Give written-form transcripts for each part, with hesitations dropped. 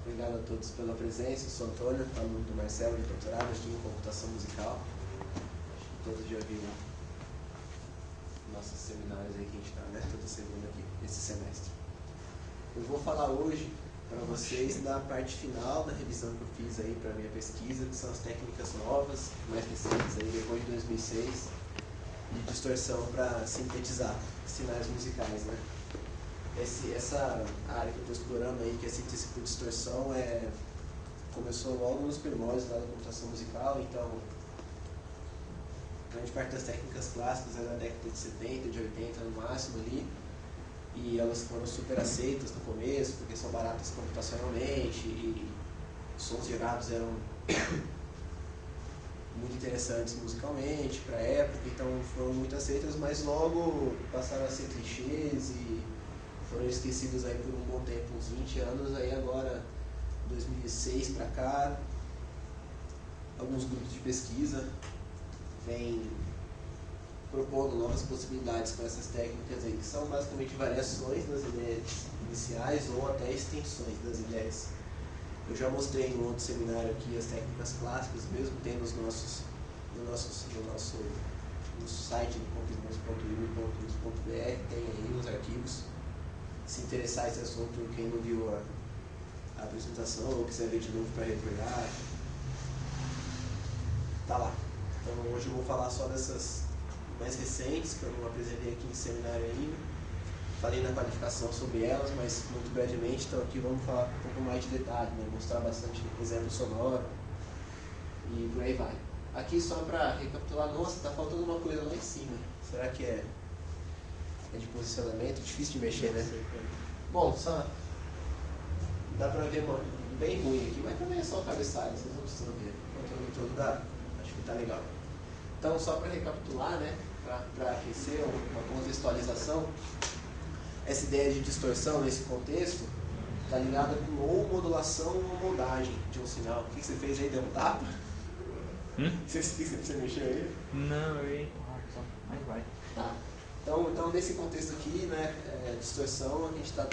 Obrigado a todos pela presença. Eu sou Antônio, aluno do Marcelo de doutorado aqui em computação musical. Acho que todos já viram nossos seminários aí que a gente está, né? Toda segunda aqui, esse semestre. Eu vou falar hoje para vocês da parte final da revisão que eu fiz aí para a minha pesquisa, que são as técnicas novas, mais recentes aí, depois de 2006, de distorção para sintetizar sinais musicais, né? Essa área que eu estou explorando aí, que é síntese por distorção, começou logo nos primórdios da computação musical. Então, grande parte das técnicas clássicas é da década de 70, de 80 no máximo ali, e elas foram super aceitas no começo, porque são baratas computacionalmente, e os sons gerados eram muito interessantes musicalmente para a época, então foram muito aceitas, mas logo passaram a ser clichês e foram esquecidos aí por um bom tempo, uns 20 anos. Aí agora, 2006 para cá, alguns grupos de pesquisa vêm propondo novas possibilidades com essas técnicas aí, que são basicamente variações das ideias iniciais ou até extensões das ideias. Eu já mostrei em um outro seminário aqui as técnicas clássicas, mesmo tem no site do compimus.uni.us.br, tem aí nos arquivos. Se interessar esse assunto, quem não viu a apresentação ou quiser ver de novo para recordar, tá lá. Então hoje eu vou falar só dessas mais recentes, que eu não apresentei aqui em seminário ainda. Falei na qualificação sobre elas, mas muito brevemente, então aqui vamos falar um pouco mais de detalhe, né? Mostrar bastante exemplo sonoro e por aí vai. Aqui só para recapitular, nossa, tá faltando uma coisa lá em cima. Será que é de posicionamento? Difícil de mexer, né? Bom, só dá pra ver bem ruim aqui, mas também é só o cabeçalho, vocês não precisam ver. O controle todo dá, acho que tá legal. Então, só para recapitular, né, para aquecer uma contextualização, essa ideia de distorção nesse contexto está ligada com ou modulação ou moldagem de um sinal. O que você fez aí? Deu um tapa? Você mexeu aí? Não, eu ia empurrar só, mas vai. Tá. Então nesse contexto aqui, né, distorção, a gente está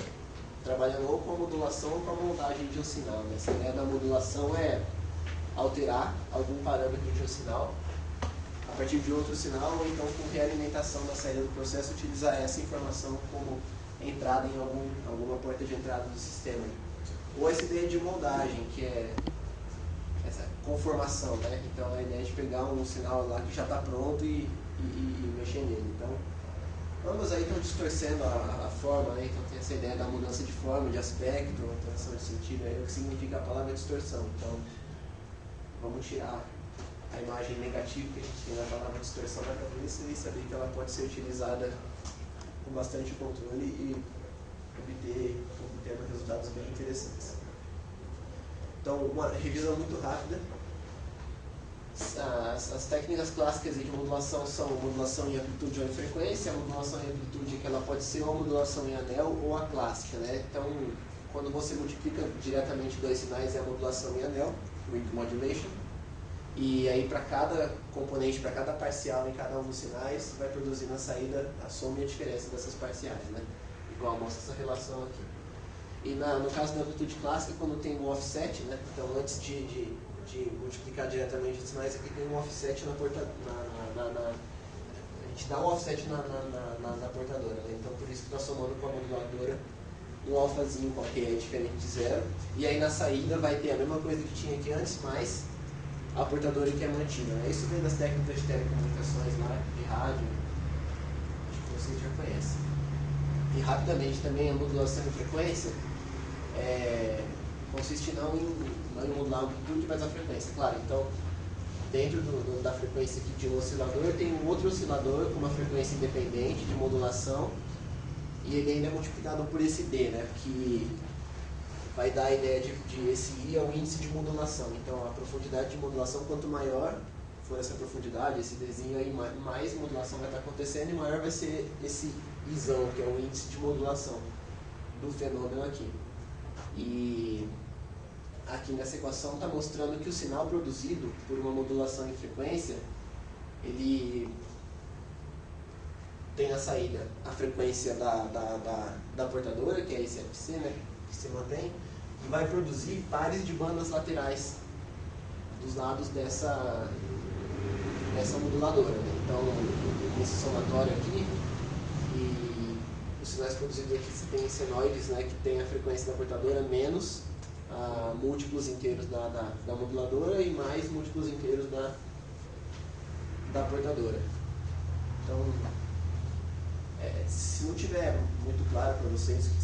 trabalhando ou com a modulação ou com a moldagem de um sinal. Né? Essa ideia da modulação é alterar algum parâmetro de um sinal a partir de outro sinal, ou então com realimentação da saída do processo, utilizar essa informação como entrada em alguma porta de entrada do sistema. Ou essa ideia de moldagem, que é essa conformação, né? Então a ideia de pegar um sinal lá que já está pronto e mexer nele. Então, ambos aí estão distorcendo a forma, né? Então tem essa ideia da mudança de forma, de aspecto, alteração de sentido, aí é o que significa a palavra distorção. Então, vamos tirar a imagem negativa que a gente tem na palavra distorção da cabeça e saber que ela pode ser utilizada com bastante controle e obtendo resultados bem interessantes. Então, uma revisão muito rápida. As técnicas clássicas de modulação são modulação em amplitude ou em frequência. A modulação em amplitude, que ela pode ser uma modulação em anel ou a clássica, né? Então, quando você multiplica diretamente dois sinais, é a modulação em anel, ring modulation. E aí, para cada componente, para cada parcial em cada um dos sinais, vai produzir na saída a soma e a diferença dessas parciais, né? Igual mostra essa relação aqui. E no caso da amplitude clássica, quando tem um offset, né? Então, antes de multiplicar diretamente os sinais, aqui tem um offset na portadora. A gente dá um offset na portadora, né? Então, por isso que está somando com a moduladora um alfazinho qualquer diferente de zero. E aí, na saída, vai ter a mesma coisa que tinha aqui antes, mas a portadora que é mantida. Né? Isso vem das técnicas de telecomunicações lá, de rádio, acho que vocês já conhecem. E rapidamente também a modulação em frequência consiste não em modular a amplitude, mas a frequência, claro. Então, dentro da frequência aqui de um oscilador, tem um outro oscilador com uma frequência independente de modulação, e ele ainda é multiplicado por esse D, né? Que vai dar a ideia de esse I é o índice de modulação. Então, a profundidade de modulação, quanto maior for essa profundidade, esse Dzinho aí, mais modulação vai estar acontecendo e maior vai ser esse Izão, que é o índice de modulação do fenômeno aqui. E aqui nessa equação está mostrando que o sinal produzido por uma modulação em frequência, ele tem na saída a frequência da portadora, que é esse FC, né, que se mantém, e vai produzir pares de bandas laterais dos lados dessa moduladora, né? Então, nesse somatório aqui, e os sinais produzidos aqui, você tem senoides, né, que tem a frequência da portadora menos múltiplos inteiros da moduladora e mais múltiplos inteiros da portadora. Então, se não tiver muito claro para vocês o que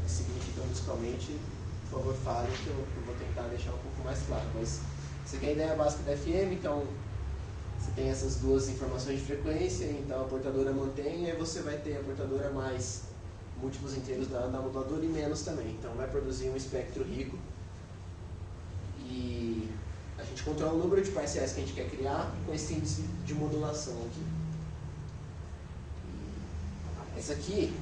significa musicalmente, por favor, falem que eu vou tentar deixar um pouco mais claro. Mas você quer a ideia básica da FM, então você tem essas duas informações de frequência, então a portadora mantém, e aí você vai ter a portadora mais múltiplos inteiros da moduladora e menos também. Então vai produzir um espectro rico e a gente controla o número de parciais que a gente quer criar com esse índice de modulação aqui. Essa aqui,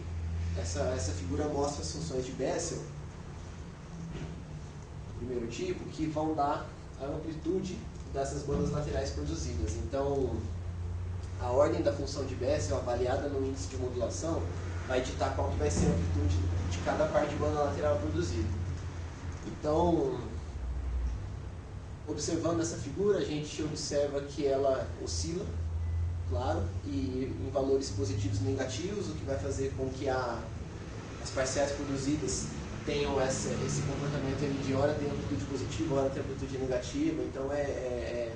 essa figura mostra as funções de Bessel, primeiro tipo, que vão dar a amplitude dessas bandas laterais produzidas. Então, a ordem da função de Bessel, avaliada no índice de modulação, vai ditar qual que vai ser a amplitude de cada par de banda lateral produzida. Então, observando essa figura, a gente observa que ela oscila, claro, e em valores positivos e negativos, o que vai fazer com que as parciais produzidas tenham esse comportamento ali de hora tem amplitude positiva, hora tem amplitude negativa, então é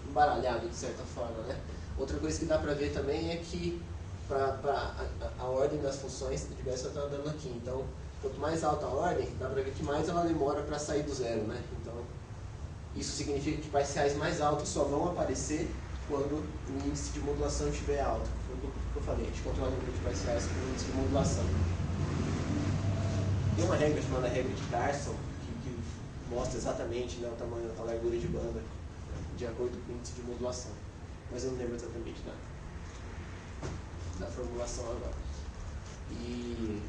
embaralhado de certa forma, né? Outra coisa que dá para ver também é que a ordem das funções de Bessel está dando aqui, então quanto mais alta a ordem, dá para ver que mais ela demora para sair do zero, né? Então isso significa que parciais mais altos só vão aparecer quando o índice de modulação estiver alto. Foi o que eu falei, a gente controla o número de parciais com o índice de modulação. Tem uma regra chamada regra de Carson, que mostra exatamente, né, o tamanho, a largura de banda de acordo com o índice de modulação. Mas eu não lembro exatamente da formulação agora. E,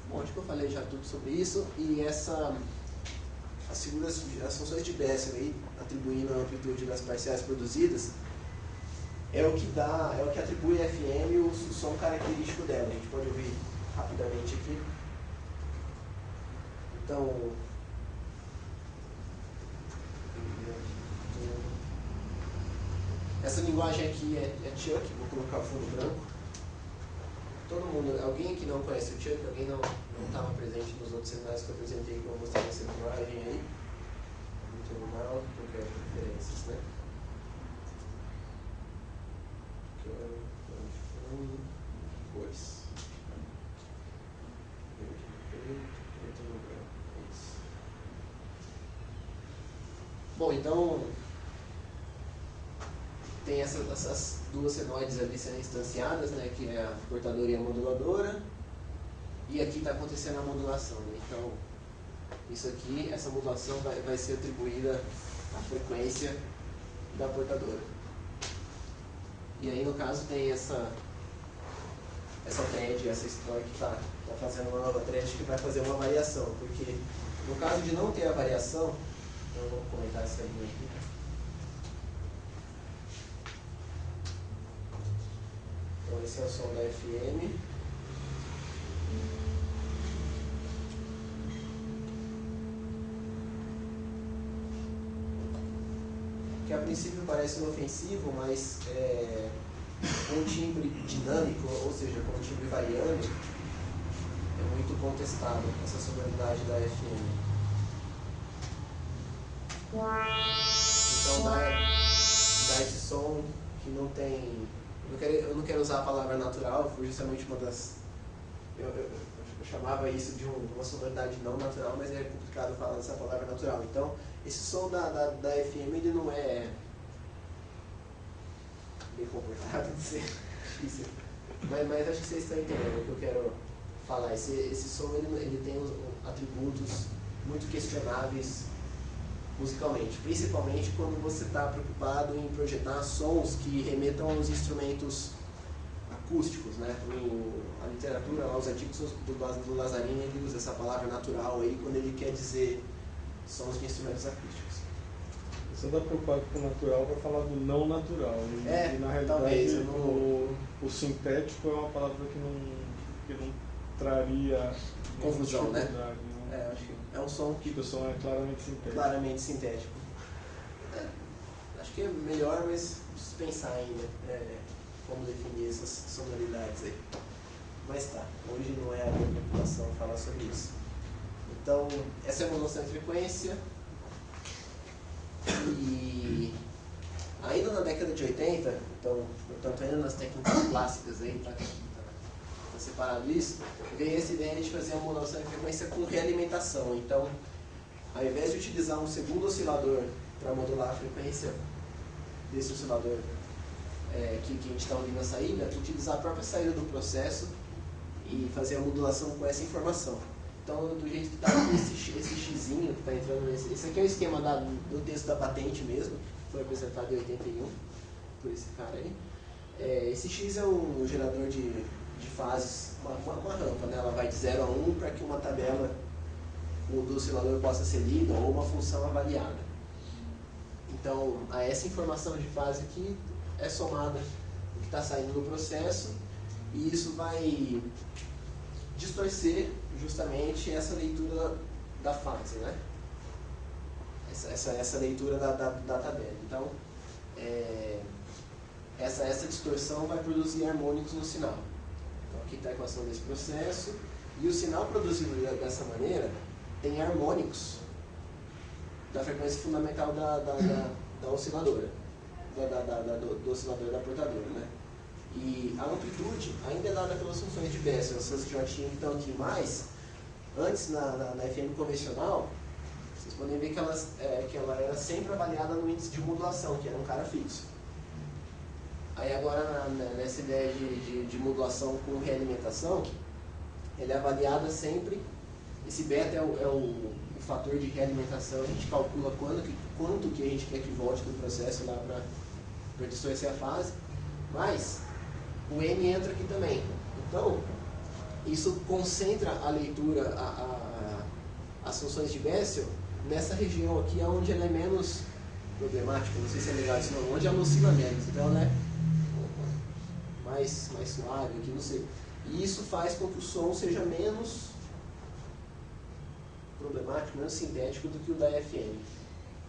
bom, acho que eu falei já tudo sobre isso. E as funções de Bessel aí, atribuindo a amplitude das parciais produzidas, é o que atribui a FM o som característico dela. A gente pode ouvir rapidamente aqui. Então, essa linguagem aqui é Chuck, vou colocar o fundo branco. Todo mundo, alguém que não conhece o Chuck, alguém não estava presente nos outros seminários que eu apresentei, que eu vou mostrar essa linguagem aí. No terminal, qualquer referências, né? Cores. Bom, então tem essas duas senoides ali sendo instanciadas, né, que é a portadora e a moduladora, e aqui está acontecendo a modulação, né? Então isso aqui, essa modulação vai ser atribuída à frequência da portadora. E aí no caso tem essa thread, essa história que está fazendo uma nova thread que vai fazer uma variação, porque no caso de não ter a variação, então vamos comentar essa linha aqui. Então esse é o som da FM. Que a princípio parece inofensivo, mas com um timbre dinâmico, ou seja, com um timbre variando, é muito contestado essa sonoridade da FM. Então dá esse som que não tem... Eu não quero usar a palavra natural, foi justamente uma das... Eu chamava isso de uma sonoridade não natural, mas é complicado falar dessa palavra natural. Então, esse som da FM ele não é bem comportado, não sei, difícil. Mas acho que vocês estão entendendo o que eu quero falar. Esse som ele tem atributos muito questionáveis musicalmente, principalmente quando você está preocupado em projetar sons que remetam aos instrumentos acústicos, né? A literatura, lá, os artigos do Lazzarini, ele usa essa palavra natural aí quando ele quer dizer sons de instrumentos acústicos. Você está preocupado com o natural para falar do não natural. E na realidade talvez, o sintético é uma palavra que não traria confusão, né? Né? Acho que é um som que o som é claramente sintético. Acho que é melhor, mas preciso pensar ainda como definir essas sonoridades aí. Mas tá, hoje não é a minha preocupação falar sobre isso. Então, essa é a modulação de frequência. E ainda na década de 80, então, portanto, ainda nas técnicas clássicas aí, tá separado isso, veio essa ideia de fazer a modulação de frequência com realimentação. Então, ao invés de utilizar um segundo oscilador para modular a frequência desse oscilador que a gente está ouvindo na saída, utilizar a própria saída do processo e fazer a modulação com essa informação. Então, do jeito que está aqui, esse xizinho que está entrando nesse... Esse aqui é o esquema do texto da patente mesmo, que foi apresentado em 81 por esse cara aí. Esse X é um gerador de fases, uma rampa, né? Ela vai de 0 a 1 para que uma tabela do oscilador possa ser lida ou uma função avaliada. Então, a essa informação de fase aqui é somada o que está saindo do processo e isso vai distorcer justamente essa leitura da fase, né? Essa leitura da tabela. Então, essa distorção vai produzir harmônicos no sinal. Então, aqui está a equação desse processo e o sinal produzido dessa maneira tem harmônicos da frequência fundamental da osciladora, do oscilador da portadora, né? E a amplitude ainda é dada pelas funções de Bessel, essas J que estão aqui mais. Antes, na FM convencional, vocês podem ver que ela era sempre avaliada no índice de modulação, que era um cara fixo. Aí agora, nessa ideia de modulação com realimentação, ele é avaliada sempre, esse beta é o fator de realimentação, a gente calcula quanto que a gente quer que volte do processo lá para distorcer a fase, mas o M entra aqui também. Então, isso concentra a leitura, as funções de Bessel, nessa região aqui, onde ela é menos problemática, não sei se é legal isso não, onde ela oscila menos, então ela é mais suave aqui, não sei. E isso faz com que o som seja menos problemático, menos sintético do que o da FM.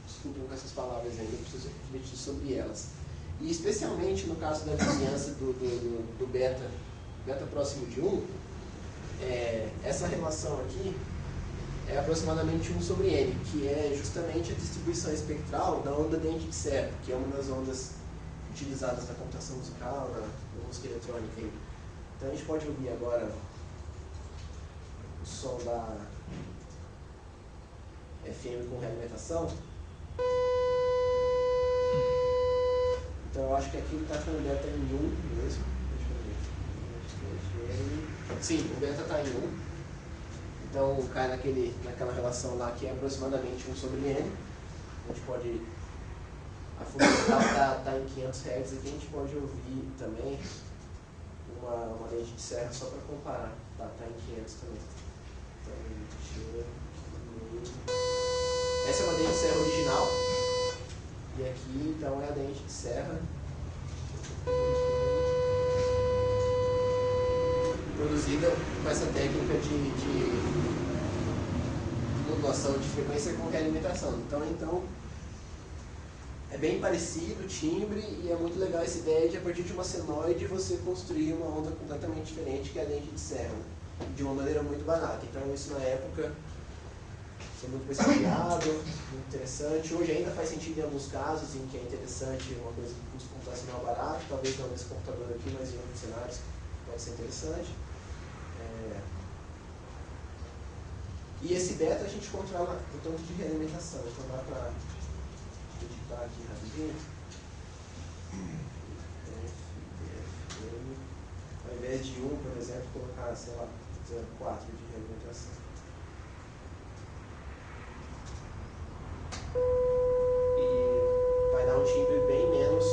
Desculpem com essas palavras ainda, eu preciso refletir sobre elas. E especialmente no caso da vizinhança do beta próximo de 1, essa relação aqui é aproximadamente 1 sobre n, que é justamente a distribuição espectral da onda dente de serra, que é uma das ondas utilizadas na computação musical, na música eletrônica. Então a gente pode ouvir agora o som da FM com realimentação. Então eu acho que aqui ele está com o beta em 1 mesmo. Deixa eu ver. Sim, o beta está em 1. Então cai naquela relação lá que é aproximadamente 1 sobre n. A gente pode... A fundamental está em 500 Hz, aqui a gente pode ouvir também uma lente de serra só para comparar. Tá em 500 também. Então, essa é uma dente de serra original. E aqui então é a dente de serra produzida com essa técnica de modulação de frequência com realimentação. Então é bem parecido o timbre e é muito legal essa ideia de a partir de uma senoide você construir uma onda completamente diferente que é a dente de serra, de uma maneira muito barata. Então isso na época foi muito prestigiado, muito interessante. Hoje ainda faz sentido em alguns casos em que é interessante uma coisa de custo computacional barato, talvez não nesse computador aqui, mas em outros cenários pode ser interessante. E esse beta a gente controla o tanto de realimentação, então dá para editar aqui rapidinho. Ao invés de 1, por exemplo, colocar, sei lá, 0,4 de realimentação. E vai dar um timbre bem menos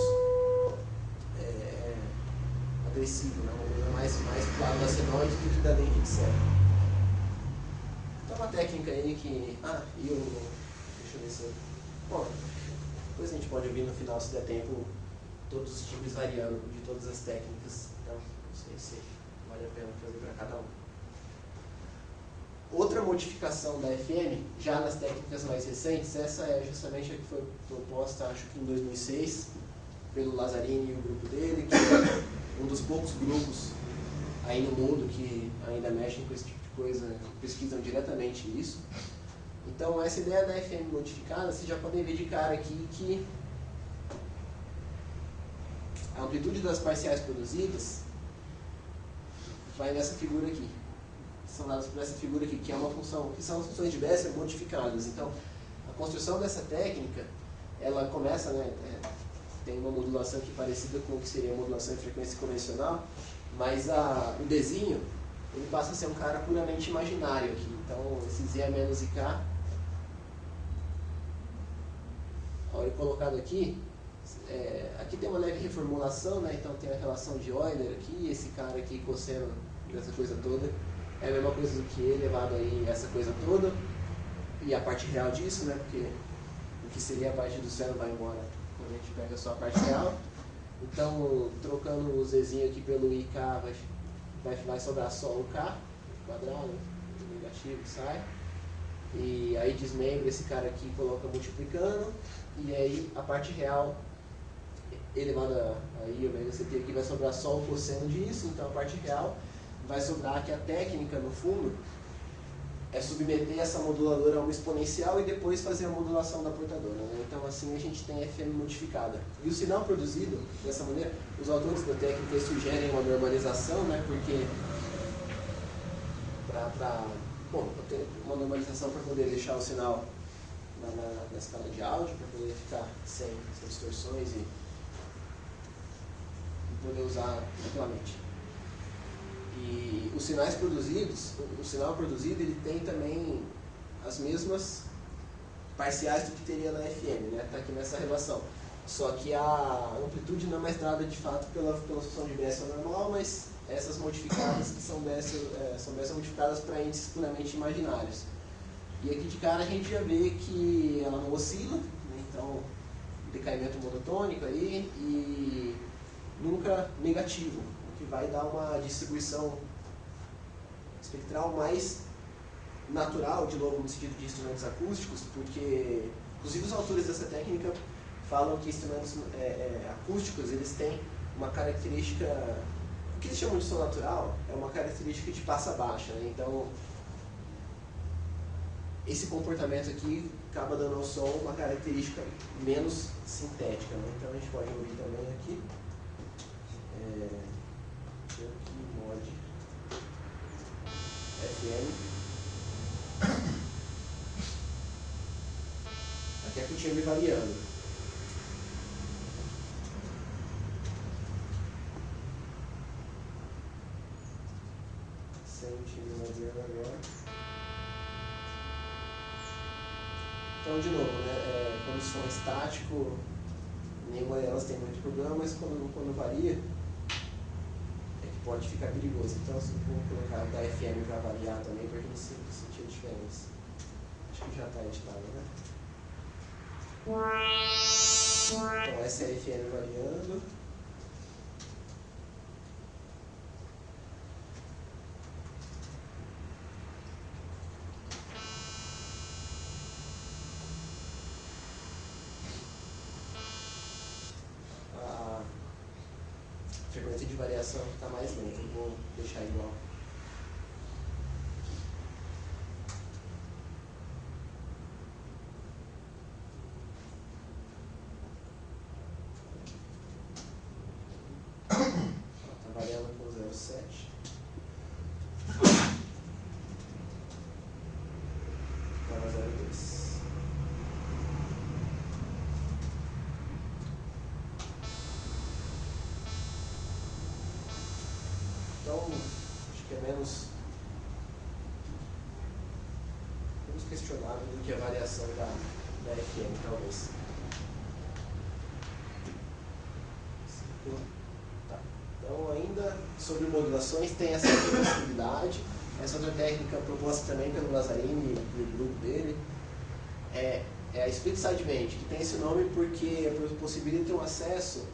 agressivo, né? mais pro lado da senoide do que da dente de serra. Então uma técnica aí que... deixa eu ver se... Bom, depois a gente pode ouvir no final, se der tempo, todos os timbres variando de todas as técnicas. Então, não sei se vale a pena fazer para cada um. Outra modificação da FM, já nas técnicas mais recentes, essa é justamente a que foi proposta, acho que em 2006, pelo Lazzarini e o grupo dele, que é um dos poucos grupos aí no mundo que ainda mexem com esse tipo de coisa, pesquisam diretamente isso. Então, essa ideia da FM modificada, vocês já podem ver de cara aqui que a amplitude das parciais produzidas vai nessa figura aqui. São dadas por essa figura aqui, que é uma função, que são funções de Bessel modificadas. Então, a construção dessa técnica, ela começa, né, tem uma modulação aqui parecida com o que seria a modulação em frequência convencional, mas o desenho, ele passa a ser um cara puramente imaginário aqui. Então, esse Z é menos IK, olha, colocado aqui, aqui tem uma leve reformulação, né, então tem a relação de Euler aqui, esse cara aqui, cosseno dessa coisa toda, é a mesma coisa do que E elevado aí essa coisa toda, e a parte real disso, né, porque o que seria a parte do seno vai embora quando a gente pega só a parte real. Então, trocando o Zzinho aqui pelo IK, vai sobrar só o K, quadrado, negativo, sai. E aí desmembra esse cara aqui, coloca multiplicando, e aí a parte real elevada aí, ômega CT aqui, vai sobrar só o cosseno disso, então a parte real vai sobrar que a técnica, no fundo, é submeter essa moduladora a uma exponencial e depois fazer a modulação da portadora, né? Então assim a gente tem a FM modificada. E o sinal produzido dessa maneira, os autores da técnica sugerem uma normalização, né? Porque bom, ter uma normalização para poder deixar o sinal na escala de áudio, para poder ficar sem distorções e poder usar tranquilamente. E os sinais produzidos, o sinal produzido, ele tem também as mesmas parciais do que teria na FM, né? Está aqui nessa relação. Só que a amplitude não é mais dada de fato pela função de Bessel normal, mas essas modificadas que são Bessel modificadas para índices puramente imaginários. E aqui de cara a gente já vê que ela não oscila, né? Então decaimento monotônico aí e nunca negativo, o que vai dar uma distribuição espectral mais natural, de novo no sentido de instrumentos acústicos, porque inclusive os autores dessa técnica falam que instrumentos acústicos eles têm uma característica, o que eles chamam de som natural é uma característica de passa baixa, né? Então esse comportamento aqui acaba dando ao som uma característica menos sintética, né? Então a gente pode ouvir também aqui mod FM. Aqui é que o timbre variando. Sem o timbre variando agora. Então, de novo, né, quando o som é estático, nenhuma delas tem muito problema, mas quando varia, pode ficar perigoso. Então, assim, vou colocar da FM para variar também, para a gente sentir a diferença. Acho que já está editado, né? Então, essa é a FM variando. A frequência de variação está mais lenta, eu vou deixar igual. Está variando com 0,7. Para 0,2. Então, acho que é menos questionável do que a variação da FM, talvez. Tá. Então, ainda sobre modulações, tem essa possibilidade. Essa outra técnica proposta também pelo Lazzarini e o grupo dele é a split sideband, que tem esse nome porque possibilita um acesso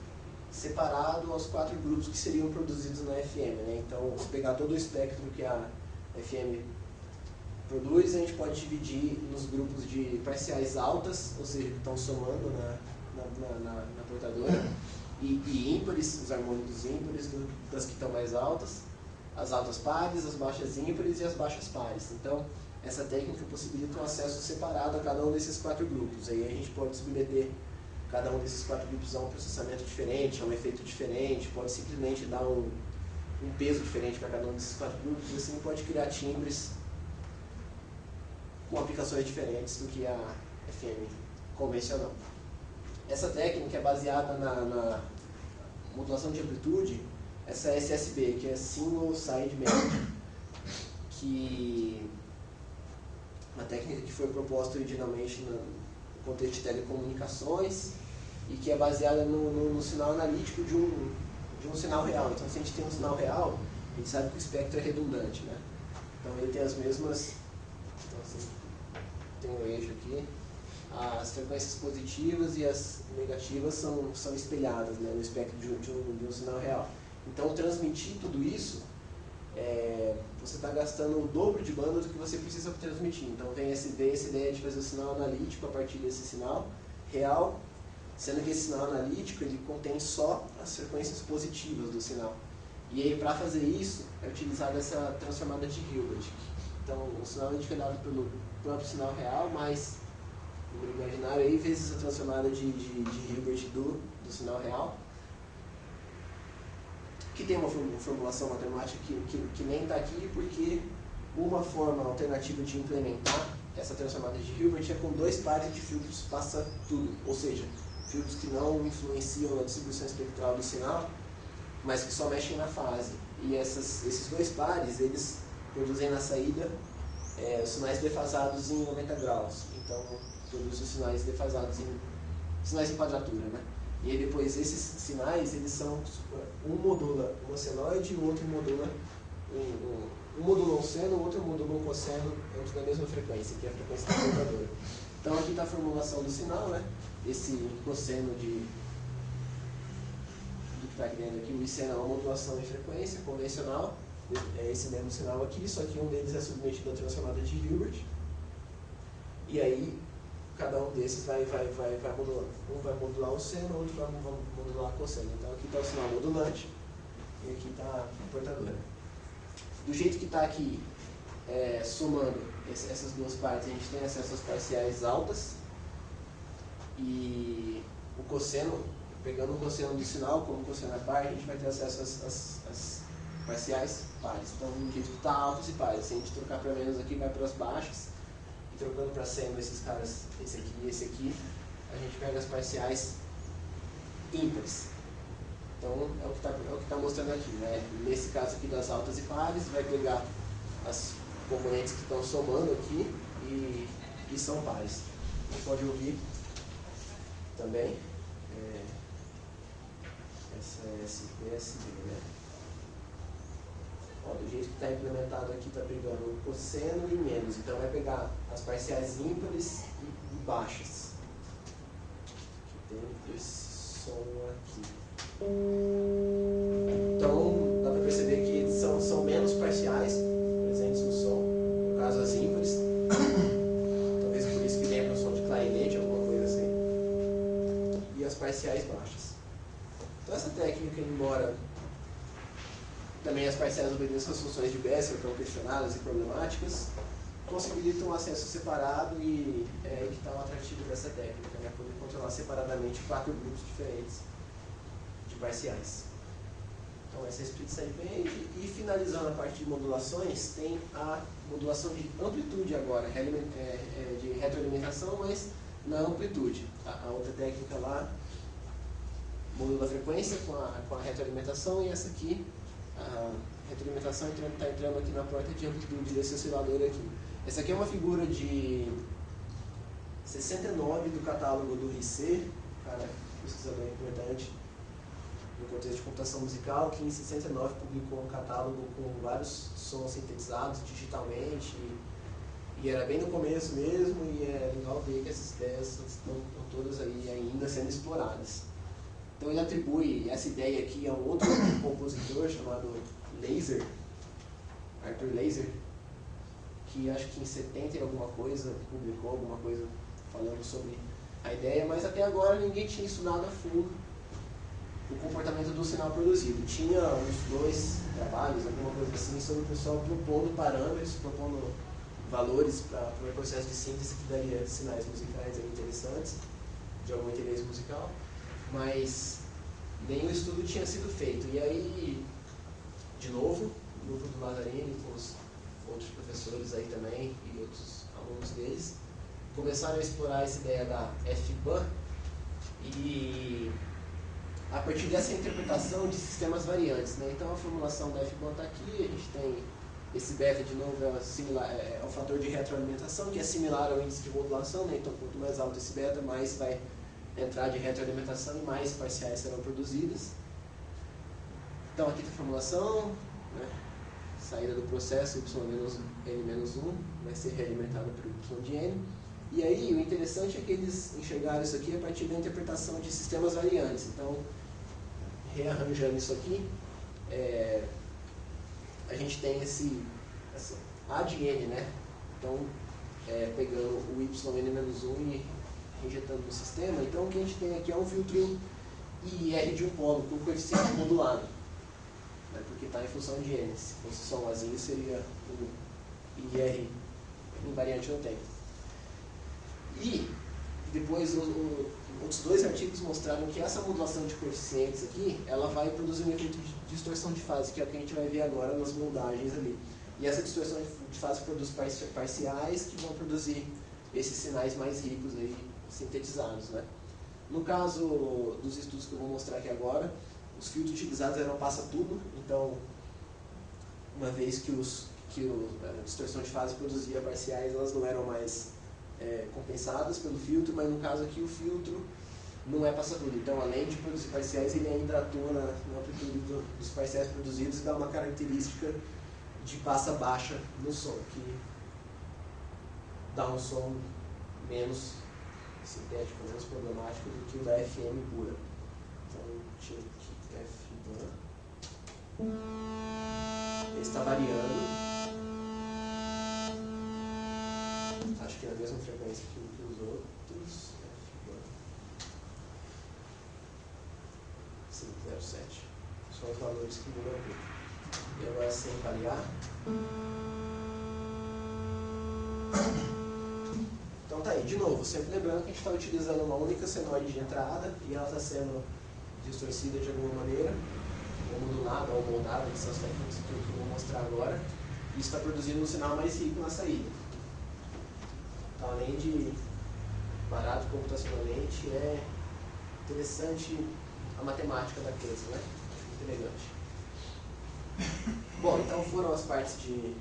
separado aos 4 grupos que seriam produzidos na FM, né? Então, se pegar todo o espectro que a FM produz, a gente pode dividir nos grupos de parciais altas, ou seja, que estão somando na portadora, e ímpares, os harmônicos ímpares das que estão mais altas, as altas pares, as baixas ímpares e as baixas pares. Então, essa técnica possibilita um acesso separado a cada um desses 4 grupos. Aí a gente pode submeter cada um desses 4 grupos a um processamento diferente, a um efeito diferente, pode simplesmente dar um peso diferente para cada um desses 4 grupos, e assim pode criar timbres com aplicações diferentes do que a FM convencional. Essa técnica é baseada na modulação de amplitude, essa SSB, que é Single Side Band, que uma técnica que foi proposta originalmente no contexto de telecomunicações e que é baseada no sinal analítico de um sinal real. Então, se a gente tem um sinal real, a gente sabe que o espectro é redundante, né? Então, ele tem as mesmas... Então, assim, tem um eixo aqui. As frequências positivas e as negativas são espelhadas, né, no espectro de um sinal real. Então, transmitir tudo isso, você está gastando o dobro de banda do que você precisa para transmitir. Então, vem essa ideia de fazer o sinal analítico a partir desse sinal real, sendo que esse sinal analítico ele contém só as frequências positivas do sinal. E aí, para fazer isso, é utilizada essa transformada de Hilbert. Então, o sinal analítico é dado pelo próprio sinal real, mais número imaginário aí, vezes a transformada de Hilbert do sinal real, que tem uma formulação matemática que nem está aqui, porque uma forma alternativa de implementar essa transformada de Hilbert é com 2 pares de filtros passa tudo, ou seja, filtros que não influenciam na distribuição espectral do sinal, mas que só mexem na fase. E esses 2 pares, eles produzem na saída os sinais defasados em 90 graus. Então, produz os sinais defasados sinais em quadratura, né? E aí depois esses sinais, eles são, um modula uma senoide e o outro modula um modula um seno, o outro modula um cosseno dentro da mesma frequência, que é a frequência da portadora. Então aqui está a formulação do sinal, né? Esse cosseno do que está criando aqui, o I-seno é uma modulação em frequência convencional, é esse mesmo sinal aqui, só que um deles é submetido à transformada de Hilbert. E aí, cada um desses vai modular. Um vai modular o seno, o outro vai modular a cosseno. Então aqui está o sinal modulante e aqui está a portadora. Do jeito que está aqui, somando essas 2 partes, a gente tem acesso às parciais altas. E o cosseno, pegando o cosseno do sinal como cosseno é par, a gente vai ter acesso às parciais pares. Então, do jeito que está altos e pares. Se a gente trocar para menos aqui, vai para as baixas. Trocando para seno esses caras, esse aqui e esse aqui, a gente pega as parciais ímpares. Então, é o que está mostrando aqui, né? Nesse caso aqui das altas e pares, vai pegar as componentes que estão somando aqui e são pares. Você pode ouvir também essa SPSB, né? Ó, do jeito que está implementado aqui, está pegando o cosseno e menos. Então, vai pegar as parciais ímpares e baixas. Que tem esse som aqui. Então, dá para perceber que são menos parciais presentes no som. No caso, as ímpares. Talvez por isso que lembra o som de clarinete, alguma coisa assim. E as parciais baixas. Então, essa técnica, embora também as parciais obedeçam às funções de Bessel, que são questionadas e problemáticas, possibilitam um acesso separado e que está um atrativo dessa técnica, né? Poder controlar separadamente 4 grupos diferentes de parciais. Então essa é a split sideband. E finalizando a parte de modulações, tem a modulação de amplitude agora, de retroalimentação, mas na amplitude. A outra técnica lá modula a frequência com a retroalimentação, e essa aqui, a retroalimentação está entrando aqui na porta de amplitude desse oscilador aqui. Essa aqui é uma figura de 69 do catálogo do RICE, cara, pesquisador importante no contexto de computação musical, que em 69 publicou um catálogo com vários sons sintetizados digitalmente, e era bem no começo mesmo, e é legal ver que essas ideias estão todas aí ainda sendo exploradas. Então ele atribui essa ideia aqui a um outro compositor chamado Arthur Laser, que acho que em 70 e alguma coisa, publicou alguma coisa falando sobre a ideia, mas até agora ninguém tinha estudado a fundo o comportamento do sinal produzido. Tinha uns 2 trabalhos, alguma coisa assim, sobre o pessoal propondo parâmetros, propondo valores para o processo de síntese que daria sinais musicais aí interessantes, de algum interesse musical, mas nenhum estudo tinha sido feito. E aí, de novo, o grupo do Lazzarini, com os outros professores aí também e outros alunos deles, começaram a explorar essa ideia da FBAN e a partir dessa interpretação de sistemas variantes, né? Então a formulação da FBAN está aqui, a gente tem esse beta de novo é o fator de retroalimentação, que é similar ao índice de modulação, né? Então quanto mais alto esse beta, mais vai entrar de retroalimentação e mais parciais serão produzidas. Então aqui está a formulação, né? Saída do processo, yn-n-1 vai ser realimentado por y de n. E aí o interessante é que eles enxergaram isso aqui a partir da interpretação de sistemas variantes. Então, rearranjando isso aqui, a gente tem essa A de n, né? Então, pegando o yn-1 e injetando no sistema, então o que a gente tem aqui é um filtro IR de um polo com coeficiente modulado, né? Porque está em função de n. Se fosse só um azinho, seria o IR invariante no tempo. E depois outros 2 artigos mostraram que essa modulação de coeficientes aqui, ela vai produzir um efeito de distorção de fase, que é o que a gente vai ver agora nas moldagens ali. E essa distorção de fase produz parciais que vão produzir esses sinais mais ricos aí, sintetizados, né? No caso dos estudos que eu vou mostrar aqui agora, os filtros utilizados eram passa-tubo, então, uma vez que a distorção de fase produzia parciais, elas não eram mais compensadas pelo filtro, mas no caso aqui o filtro não é passa-tudo. Então, além de produzir parciais, ele ainda atua na amplitude dos parciais produzidos e dá uma característica de passa baixa no som, que dá um som menos sintético, menos problemático do que o da FM pura. Então, tira aqui FBAN. Ele está variando. Acho que é a mesma frequência que os outros. Sim, 0,7. São os valores que mudam aqui. E agora sem variar. Então tá aí, de novo, sempre lembrando que a gente está utilizando uma única senoide de entrada e ela está sendo distorcida de alguma maneira, ou modulada ou moldada, que são as técnicas que eu vou mostrar agora. E isso está produzindo um sinal mais rico na saída. Então, além de barato computacionalmente, é interessante a matemática da coisa, né? Muito elegante. Bom, então foram as partes de...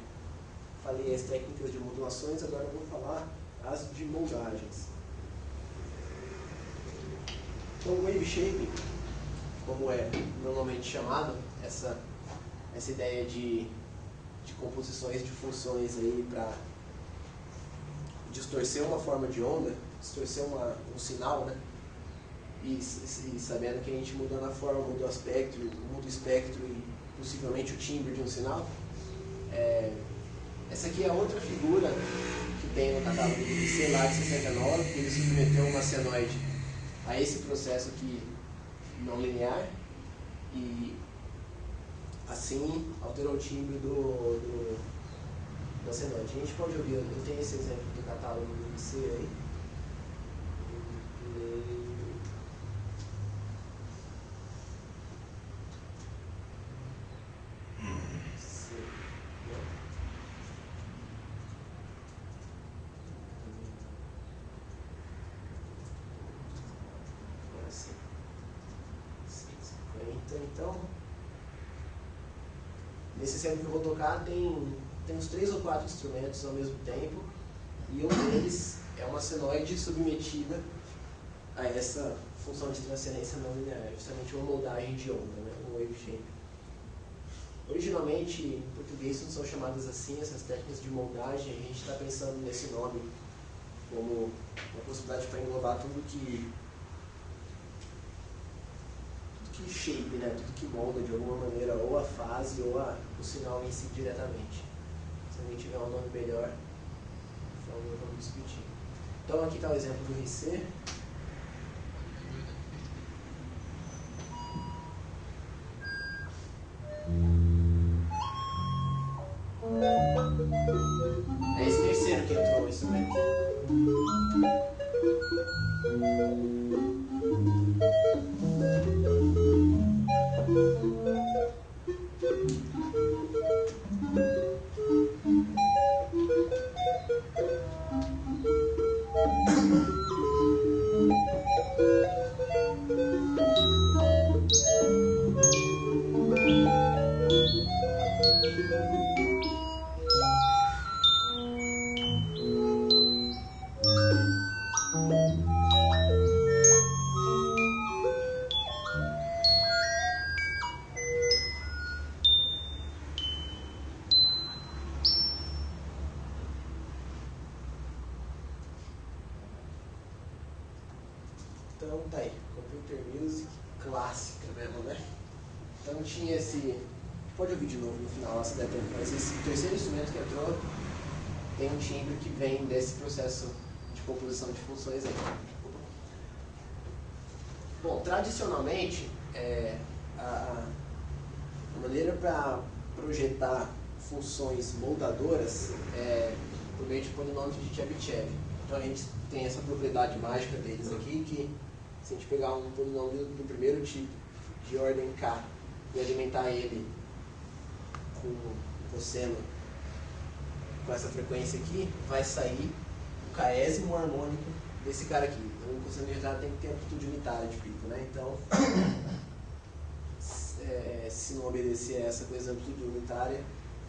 Falei as técnicas de modulações, agora eu vou falar as de moldagens. Então, o wave shaping, como é normalmente chamado, essa ideia de composições de funções aí para distorcer uma forma de onda, distorcer um sinal, né? E sabendo que a gente mudando a forma, muda o aspecto, muda o espectro e possivelmente o timbre de um sinal. Essa aqui é outra figura que tem no catálogo do BBC lá de 69, que ele submeteu uma senoide a esse processo aqui não linear e assim alterou o timbre da senoide. A gente pode ouvir, eu tenho esse exemplo do catálogo do BBC aí. Então, nesse exemplo que eu vou tocar tem uns 3 ou 4 instrumentos ao mesmo tempo e um deles é uma senoide submetida a essa função de transcendência não linear, justamente uma moldagem de onda, né? Um wave shape. Originalmente, em português não são chamadas assim, essas técnicas de moldagem, a gente está pensando nesse nome como uma possibilidade para englobar tudo que shape, né? Tudo que molda de alguma maneira ou a fase ou o sinal em si diretamente. Se alguém tiver um nome melhor, vamos discutir. Então aqui está o exemplo do RC. É esse terceiro que entrou o instrumento. Então tá aí, Computer Music clássica mesmo, né? Então tinha esse. Pode ouvir de novo no final, se der tempo, mas esse terceiro instrumento que entrou tem um timbre que vem desse processo de composição de funções aí. Bom, tradicionalmente, a maneira para projetar funções moldadoras é por meio de polinômios de Chebyshev. Então a gente tem essa propriedade mágica deles aqui, que se a gente pegar um polinômio do primeiro tipo, de ordem K, e alimentar ele com cosseno com essa frequência aqui, vai sair o késimo harmônico desse cara aqui. Então o cosseno de resultado tem que ter amplitude unitária de pico, né? Então, se não obedecer a essa coisa de amplitude unitária,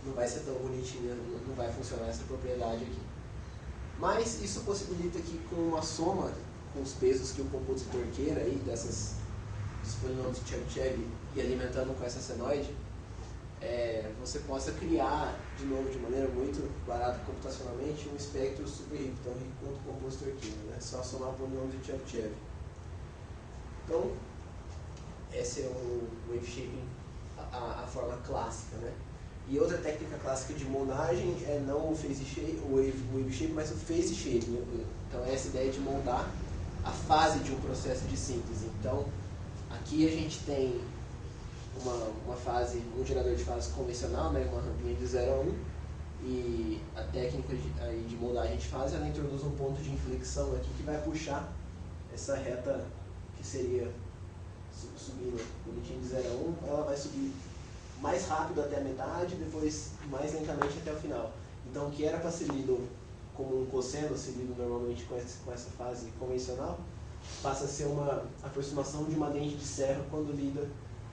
não vai ser tão bonitinha, não vai funcionar essa propriedade aqui. Mas isso possibilita que com uma soma com os pesos que o compositor queira aí, dos polinômios de Chebyshev e alimentando com essa senoide, você possa criar, de novo, de maneira muito barata computacionalmente, um espectro super rico, tão rico quanto o compositor queira, né? Só somar polinômios de Chebyshev. Então, esse é o wave shaping, a forma clássica, né? E outra técnica clássica de moldagem é não o phase shape, o wave shape, mas o phase shape. Então é essa ideia de moldar a fase de um processo de síntese. Então aqui a gente tem uma fase, um gerador de fase convencional, né, uma rampinha de 0 a 1, e a técnica de moldagem de fase, ela introduz um ponto de inflexão aqui que vai puxar essa reta que seria subindo bonitinho de 0 a 1, ela vai subir mais rápido até a metade, depois mais lentamente até o final. Então o que era para ser lido como um cosseno, se lido normalmente com essa fase convencional, passa a ser uma aproximação de uma dente de serra quando lida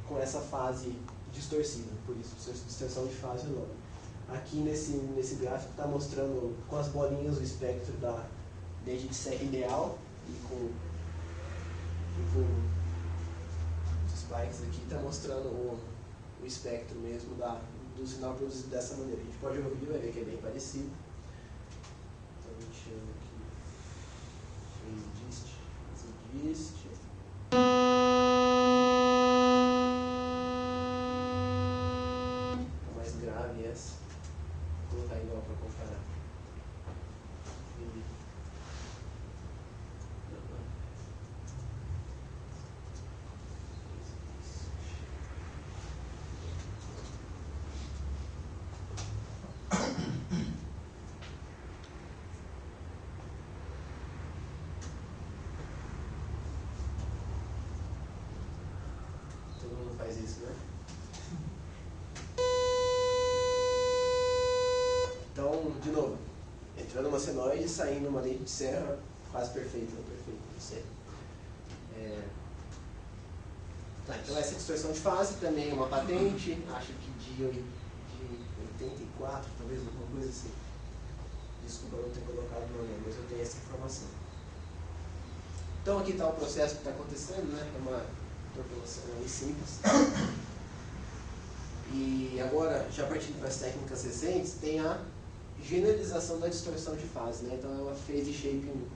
com essa fase distorcida, por isso distorção de fase é o nome. Aqui nesse gráfico está mostrando com as bolinhas o espectro da dente de serra ideal e com os spikes aqui está mostrando o espectro mesmo do sinal produzido dessa maneira. A gente pode ouvir, vai ver que é bem parecido. Então a gente chama aqui phase dist. Tá mais grave essa. Vou colocar igual para comparar. Faz isso, né? Então, de novo, entrando uma senoide, saindo uma dente de serra, quase perfeito, não perfeito, não sei. Tá, então essa distorção de fase também é uma patente, acho que de 84, talvez, alguma coisa assim. Desculpa não ter colocado no nome, mas eu tenho essa informação. Então aqui está o processo que está acontecendo, né? É uma interpolação aí simples. E agora, já partindo para as técnicas recentes, tem a generalização da distorção de fase, né? Então é uma phase shaping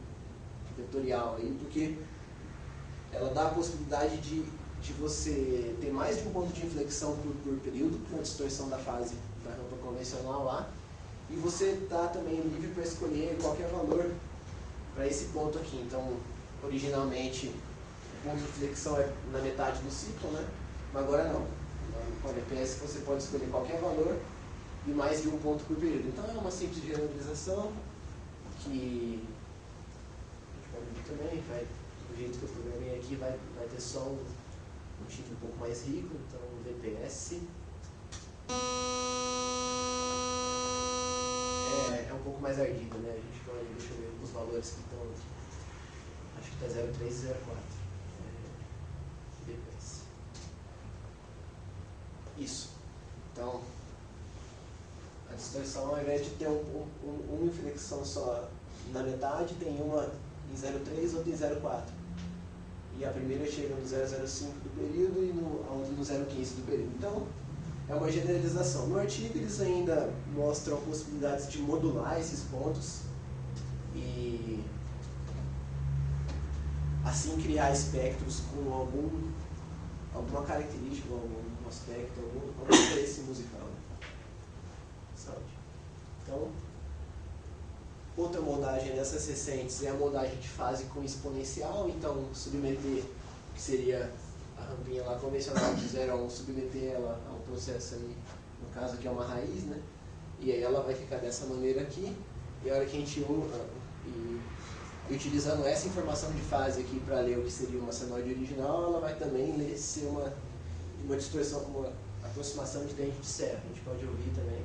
vetorial aí, porque ela dá a possibilidade de você ter mais de um ponto de inflexão por período, com a distorção da fase da rampa convencional lá, e você está também livre para escolher qualquer valor para esse ponto aqui. Então, originalmente, o ponto de inflexão é na metade do ciclo, né? Mas agora não. Com a VPS você pode escolher qualquer valor e mais de um ponto por período. Então, é uma simples generalização que a gente pode ver também, do jeito que eu programei aqui, vai ter só um tipo um pouco mais rico, então o VPS é um pouco mais ardido, né? A gente pode, deixa eu ver os valores que estão, acho que está 0,3 e 0,4 VPS. Isso. Então, a distorção, ao invés de ter uma inflexão só na metade, tem uma em 0,3 ou outra em 0,4. E a primeira chega no 0,05 do período e a outra no 0,15 do período. Então, é uma generalização. No artigo, eles ainda mostram possibilidades de modular esses pontos e, assim, criar espectros com alguma característica, algum aspecto, algum interesse musical. Sabe? Então, outra moldagem dessas recentes é a moldagem de fase com exponencial. Então, submeter, que seria a rampinha lá convencional de 0 a 1, submeter ela a um processo aí, no caso aqui é uma raiz, né? E aí ela vai ficar dessa maneira aqui, e a hora que a gente e utilizando essa informação de fase aqui para ler o que seria uma senoide original, ela vai também ser uma distorção, uma aproximação de dente de serra. A gente pode ouvir também.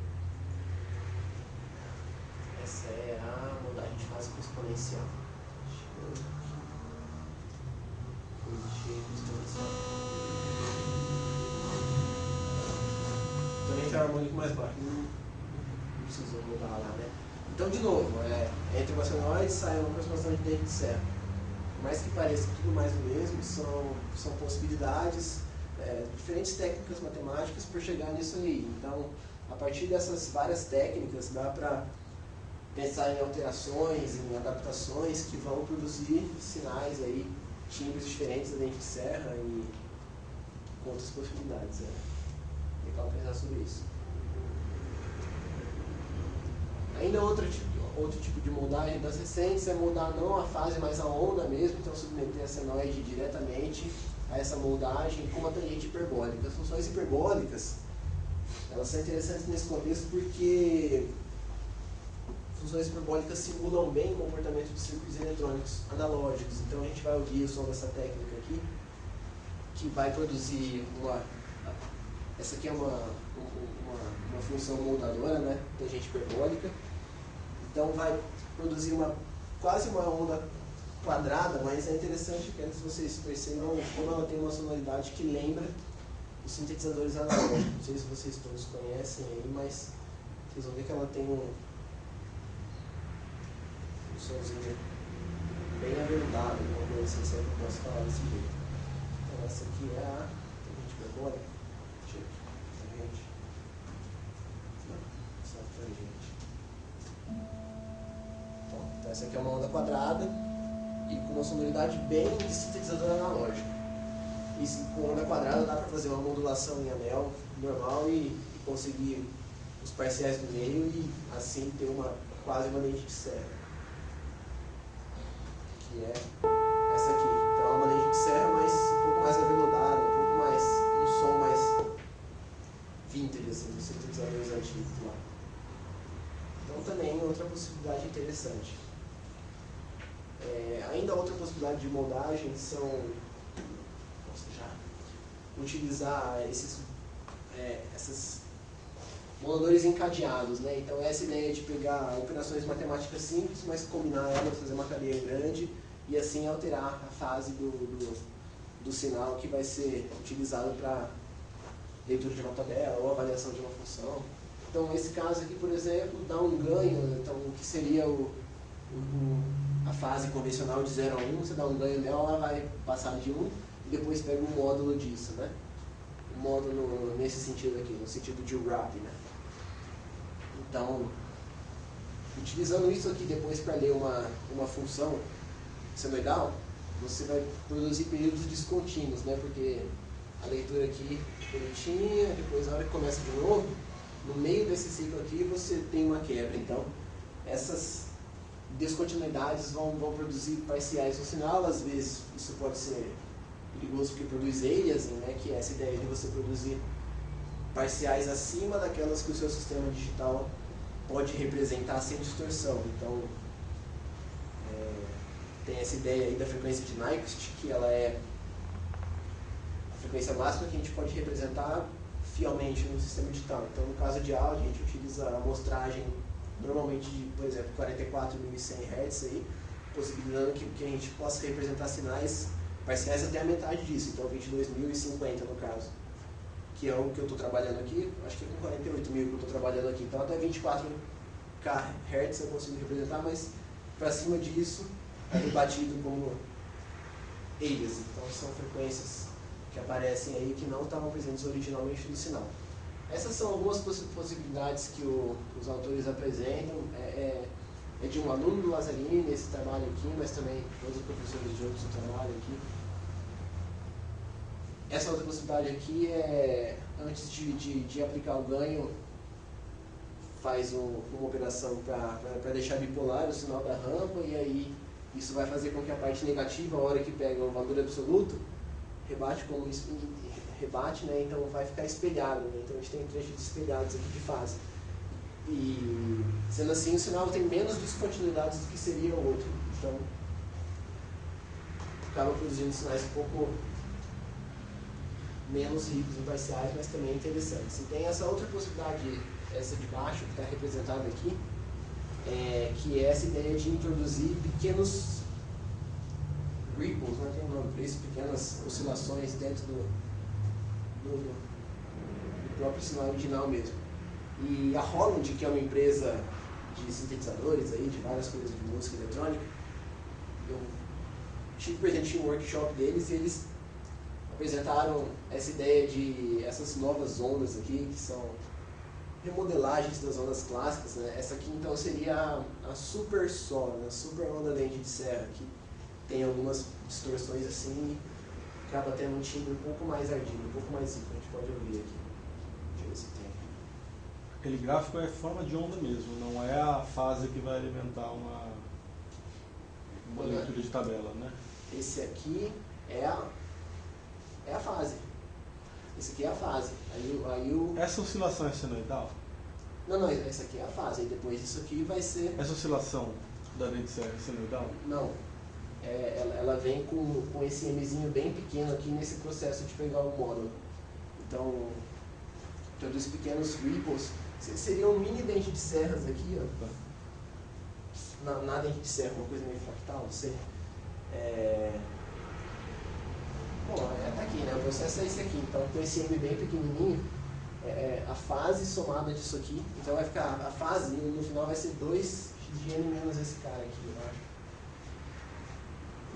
Essa é a moldagem de fase com exponencial. Também tem um harmônico mais baixo. Não precisou mudar lá, né? Então, de novo, entre uma senoide sai uma aproximação de dente de serra. Por mais que pareça tudo mais o mesmo, são possibilidades, diferentes técnicas matemáticas para chegar nisso aí. Então, a partir dessas várias técnicas, dá para pensar em alterações, em adaptações que vão produzir sinais aí, timbres diferentes da dente de serra e com outras possibilidades. É legal pensar sobre isso. Ainda outro tipo de moldagem das recentes é moldar não a fase, mas a onda mesmo, então submeter a senoide diretamente a essa moldagem com uma tangente hiperbólica. As funções hiperbólicas, elas são interessantes nesse contexto porque funções hiperbólicas simulam bem o comportamento de circuitos eletrônicos analógicos. Então a gente vai ouvir o som dessa técnica aqui, que vai produzir essa aqui é uma função moldadora, né, tangente hiperbólica. Então vai produzir quase uma onda quadrada, mas é interessante que vocês percebam como ela tem uma sonoridade que lembra os sintetizadores analógicos. Não sei se vocês todos conhecem aí, mas vocês vão ver que ela tem um somzinho bem aveludado, uma coisa assim, se eu posso falar desse jeito. Então essa aqui é a tangente hiperbólica. Tangente. Não, só tangente. Então essa aqui é uma onda quadrada e com uma sonoridade bem de sintetizador analógico. E com onda quadrada dá para fazer uma modulação em anel normal e conseguir os parciais do meio e assim ter quase uma dente de serra. Que é essa aqui. Então é uma dente de serra, mas um pouco mais aveludada, um pouco mais, um som mais vintage, assim, dos sintetizadores antigos lá. Então também outra possibilidade interessante. Ainda outra possibilidade de moldagem são utilizar esses moduladores encadeados, né? Então essa ideia de pegar operações matemáticas simples, mas combinar elas, fazer uma cadeia grande e assim alterar a fase do sinal que vai ser utilizado para leitura de uma tabela ou avaliação de uma função. Então nesse caso aqui, por exemplo, dá um ganho, então o que seria a fase convencional de 0 a 1, você dá um ganho nela, ela vai passar de 1 e depois pega um módulo disso, né? Um módulo nesse sentido aqui, no sentido de wrap, né? Então, utilizando isso aqui depois para ler uma função senoidal, você vai produzir períodos descontínuos, né? Porque a leitura aqui é bonitinha, depois na hora que começa de novo, no meio desse ciclo aqui você tem uma quebra. Então, essas descontinuidades vão produzir parciais no sinal. Às vezes isso pode ser perigoso porque produz aliasing, né, que é essa ideia de você produzir parciais acima daquelas que o seu sistema digital pode representar sem distorção. Então, tem essa ideia aí da frequência de Nyquist, que ela é a frequência máxima que a gente pode representar fielmente no sistema digital. Então, no caso de áudio, a gente utiliza a amostragem normalmente de, por exemplo, 44.100 Hz, aí, possibilitando que a gente possa representar sinais parciais até a metade disso, então 22.050 no caso, que é o que eu estou trabalhando aqui, acho que é com 48.000 que eu estou trabalhando aqui, então até 24 kHz eu consigo representar, mas para cima disso é rebatido como alias, então são frequências que aparecem aí que não estavam presentes originalmente no sinal. Essas são algumas possibilidades que os autores apresentam, é de um aluno do Lazzarini esse trabalho aqui, mas também outros professores de outros trabalham aqui. Essa outra possibilidade aqui é, antes de aplicar o ganho, faz uma operação para deixar bipolar o sinal da rampa, e aí isso vai fazer com que a parte negativa, a hora que pega o valor absoluto, rebate como rebate, né? Então vai ficar espelhado, né? Então a gente tem trechos espelhados aqui de fase. E sendo assim, o sinal tem menos descontinuidades do que seria o outro. Então acaba produzindo sinais um pouco menos ricos em parciais, mas também interessantes. E tem essa outra possibilidade, essa de baixo, que está representada aqui, que é essa ideia de introduzir pequenos ripples, né, tem um nome para isso, pequenas oscilações dentro do próprio sinal original mesmo. E a Roland, que é uma empresa de sintetizadores, aí, de várias coisas de música eletrônica, eu tive presente em um workshop deles e eles apresentaram essa ideia de essas novas ondas aqui, que são remodelagens das ondas clássicas, né? Essa aqui então seria a super só, né? A super onda dente de serra, que tem algumas distorções assim, acaba tendo um timbre um pouco mais ardido, um pouco mais rico, a gente pode ouvir aqui. Deixa eu ver se tem. Aquele gráfico é forma de onda mesmo, não é a fase que vai alimentar uma leitura de tabela, né? Esse aqui é a fase. Esse aqui é a fase. Essa oscilação é senoidal? Não, essa aqui é a fase. E depois disso aqui vai ser... Essa oscilação da dente de serra é senoidal? Não. Ela vem com esse Mzinho bem pequeno aqui nesse processo de pegar o módulo. Então, todos os pequenos ripples seriam um mini dente de serras aqui, ó. Na dente de serra, uma coisa meio fractal, não sei. Bom, tá aqui, né? O processo é esse aqui. Então, com esse M bem pequenininho, a fase somada disso aqui, então vai ficar, a fase no final vai ser 2xn menos esse cara aqui, eu acho.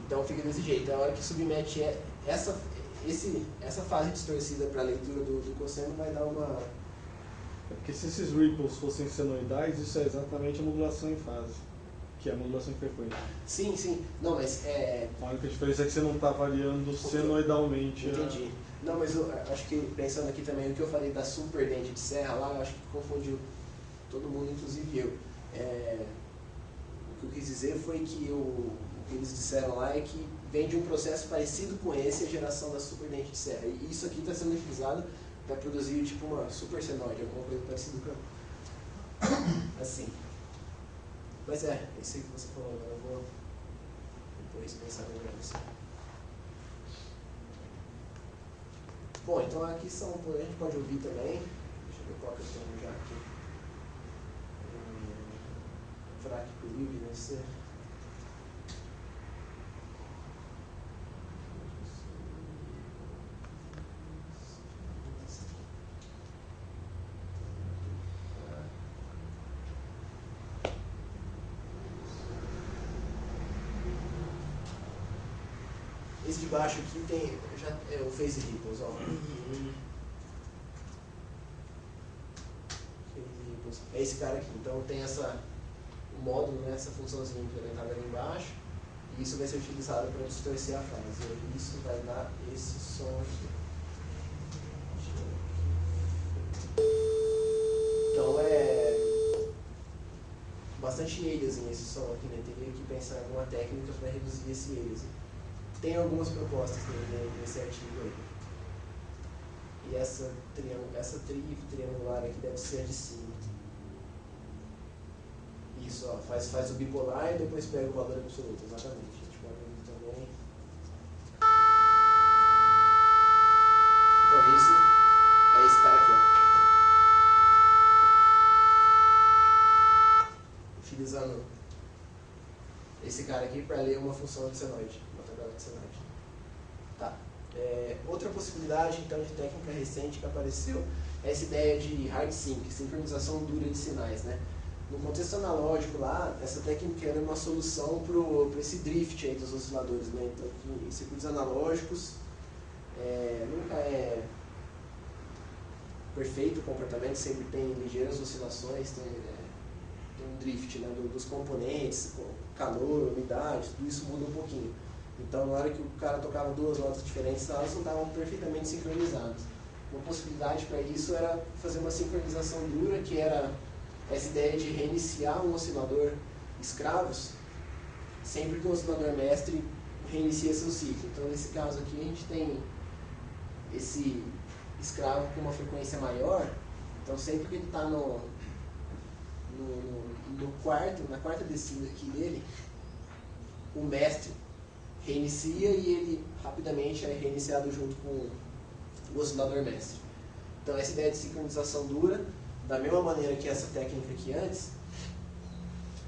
Então fica desse jeito. A hora que submete essa fase distorcida para a leitura do cosseno vai dar uma... Porque se esses ripples fossem senoidais, isso é exatamente a modulação em fase, que é a modulação em frequência. Sim. Não, mas A única diferença é que você não está variando senoidalmente. Entendi. Não, mas eu acho que, pensando aqui também, o que eu falei da super dente de serra lá, eu acho que confundiu todo mundo, inclusive eu. O que eu quis dizer foi que o que eles disseram lá é que vem de um processo parecido com esse, a geração da super dente de serra. E isso aqui está sendo utilizado para produzir tipo uma super senoide, alguma coisa parecida com assim. Mas esse aí que você falou, agora eu vou depois pensar melhor nisso. Bom, então aqui são, a gente pode ouvir também. Deixa eu ver qual que eu tenho já aqui. FRAC Período, deve ser. Esse de baixo aqui tem o Phase Ripples, ó. É esse cara aqui. Então tem o módulo, né, essa funçãozinha implementada ali embaixo, e isso vai ser utilizado para distorcer a fase. E isso vai dar esse som aqui. bastante aliasing esse som aqui, né? Teria que pensar em alguma técnica para reduzir esse aliasing. Tem algumas propostas nesse artigo aí. E essa tríade triangular aqui deve ser a de cima. Isso, ó, faz o bipolar e depois pega o valor absoluto, exatamente. A gente pode ver também. Então isso é esse cara aqui, ó. Utilizando esse cara aqui para ler uma função de senoide, uma tabela de senoide. Tá. Outra possibilidade, então, de técnica recente que apareceu é essa ideia de hard sync, sincronização dura de sinais, né? No contexto analógico lá, essa técnica era uma solução para esse drift aí dos osciladores, né? Então, em circuitos analógicos, nunca é perfeito o comportamento, sempre tem ligeiras oscilações, tem um drift, né, dos componentes, calor, umidade, tudo isso muda um pouquinho. Então, na hora que o cara tocava duas notas diferentes, elas não estavam perfeitamente sincronizadas. Uma possibilidade para isso era fazer uma sincronização dura, que era essa ideia de reiniciar um oscilador escravos sempre que o oscilador mestre reinicia seu ciclo. Então, nesse caso aqui, a gente tem esse escravo com uma frequência maior. Então, sempre que ele está na quarta descida aqui dele, o mestre reinicia e ele rapidamente é reiniciado junto com o oscilador mestre. Então, essa ideia de sincronização dura, da mesma maneira que essa técnica aqui antes,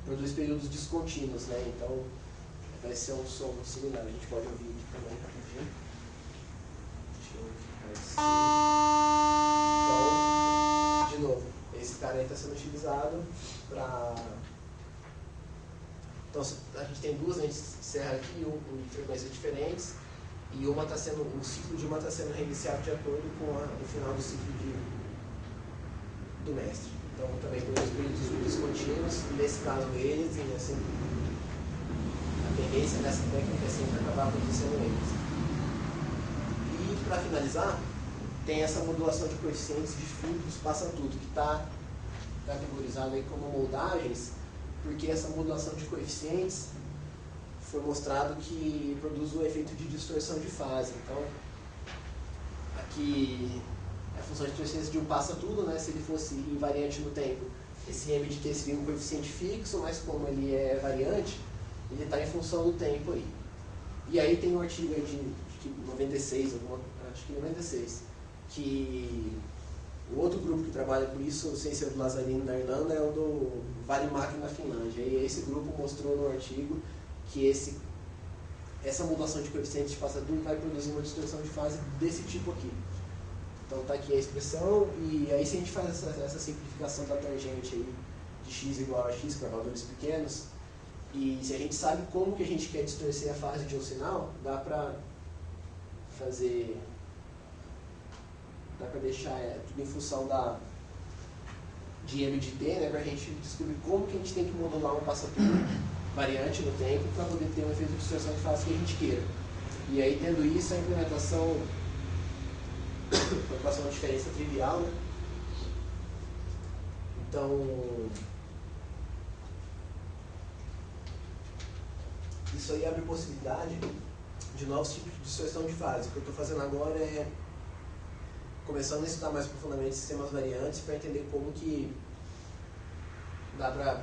produz períodos descontínuos, né? Então, vai ser um som similar. A gente pode ouvir aqui também rapidinho. Deixa eu ficar assim. Então, de novo, esse cara aí está sendo utilizado para... Então, a gente tem duas, a gente encerra aqui em frequências diferentes, e o ciclo de uma está sendo reiniciado de acordo com o final do ciclo do mestre. Então, também produz períodos descontínuos, nesse caso eles, e assim, a tendência dessa técnica é sempre acabar acontecendo eles. E, para finalizar, tem essa modulação de coeficientes de filtros passa-tudo, que está categorizado aí como moldagens, porque essa modulação de coeficientes foi mostrado que produz o efeito de distorção de fase. Então, aqui a função de coeficientes de um passa-tudo, né? Se ele fosse invariante no tempo, esse m de t seria um coeficiente fixo, mas como ele é variante, ele está em função do tempo aí. E aí tem um artigo aí de 96, acho que 96, que o outro grupo que trabalha com isso, sem ser do Lazarino da Irlanda, é o do Valimak na Finlândia. E esse grupo mostrou no artigo que essa modulação de coeficientes de passa-tudo vai produzir uma distorção de fase desse tipo aqui. Então está aqui a expressão, e aí se a gente faz essa simplificação da tangente aí, de x igual a x para valores pequenos, e se a gente sabe como que a gente quer distorcer a fase de um sinal, dá para deixar tudo em função de m de t, né, para a gente descobrir como que a gente tem que modular um passa-tudo variante no tempo para poder ter um efeito de distorção de fase que a gente queira. E aí, tendo isso, a implementação pode passar uma diferença trivial, né? Então, isso aí abre possibilidade de novos tipos de distorção de fase. O que eu estou fazendo agora é começando a estudar mais profundamente sistemas variantes para entender como que dá para